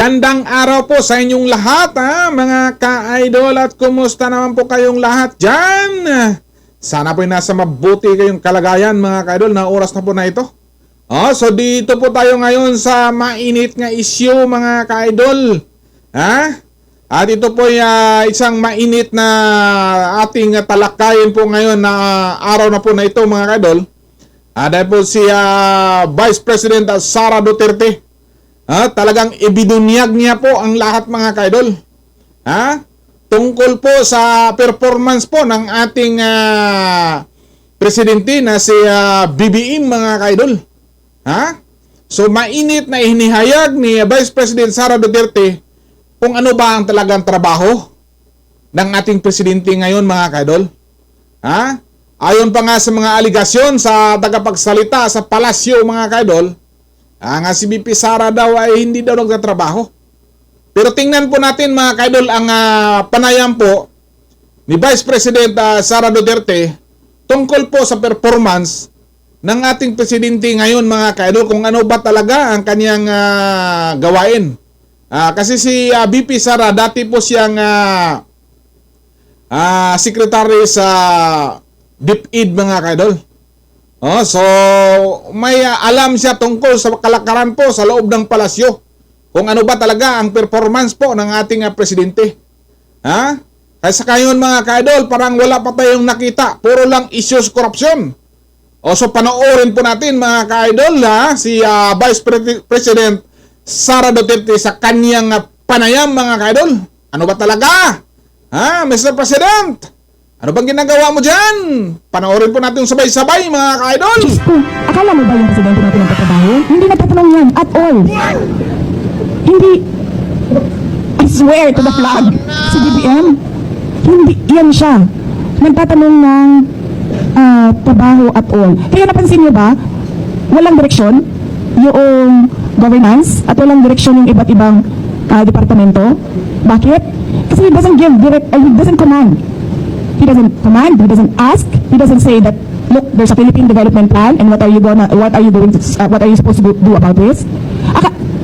Gandang araw po sa inyong lahat, mga ka-idol, at kumusta naman po kayong lahat dyan? Sana po nasa mabuti kayong kalagayan, mga ka-idol, na oras na po na ito. So dito po tayo ngayon sa mainit nga issue, mga ka-idol. At ito po isang mainit na ating talakayin po ngayon na araw na po na ito, mga ka-idol. Dahil po si Vice President Sara Duterte, talagang ibinunyag niya po ang lahat, mga ka-idol. Tungkol po sa performance po ng ating presidente na si BBM, mga ka-idol. So mainit na inihayag ni Vice President Sara Duterte kung ano ba ang talagang trabaho ng ating presidente ngayon, mga ka-idol. Ayon pa nga sa mga aligasyon sa tagapagsalita sa palasyo, mga ka-idol, nga si BP Sara daw ay hindi daw nagtatrabaho. Pero tingnan po natin, mga ka-idol, ang panayam po ni Vice President Sara Duterte tungkol po sa performance ng ating presidente ngayon, mga ka-idol, kung ano ba talaga ang kanyang gawain. Kasi si BP Sara, dati po siyang secretary sa DepEd, mga ka-idol. So may alam siya tungkol sa kalakaran po sa loob ng palasyo, kung ano ba talaga ang performance po ng ating presidente. Kaya sa ngayon, mga ka-idol, parang wala pa tayong nakita, puro lang issues corruption. So panoorin po natin, mga ka-idol, si Vice President Sara Duterte sa kanyang panayam, mga ka-idol. Ano ba talaga? Mr. President, ano bang ginagawa mo dyan? Panoorin po natin sabay-sabay, mga ka-idol. Diyos ko, akala mo ba yung presidente natin nagtatrabaho? Hindi nagtatanong yan at all. Hindi, I swear to the flag, si BBM, hindi yan siya. Nagtatanong ng trabaho at all. Kaya napansin niyo ba, walang direksyon yung governance at walang direksyon yung iba't ibang departamento. Bakit? Kasi he doesn't give direct, he doesn't command. He doesn't command, he doesn't ask, he doesn't say that, look, there's a Philippine development plan and what are you supposed to do about this?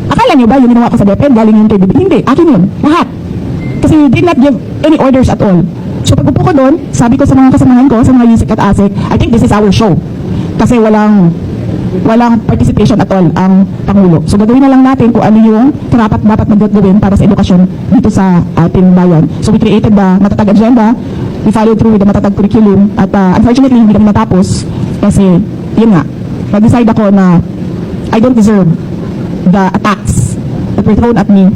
Akala niyo ba yung ginawa ko sa DepEd galing yung kay BBM? Hindi, akin yun, lahat. Kasi he did not give any orders at all. So pag upo ko doon, sabi ko sa mga kasamahan ko, sa mga Yusik at Asik, I think this is our show. Kasi walang participation at all ang Pangulo. So gagawin na lang natin kung ano yung dapat gawin para sa edukasyon dito sa ating bayan. So we created the matatag agenda, we followed through with the matatag curriculum, at unfortunately hindi kami natapos kasi yun nga, nag-decide ako na I don't deserve the attacks that were thrown at me.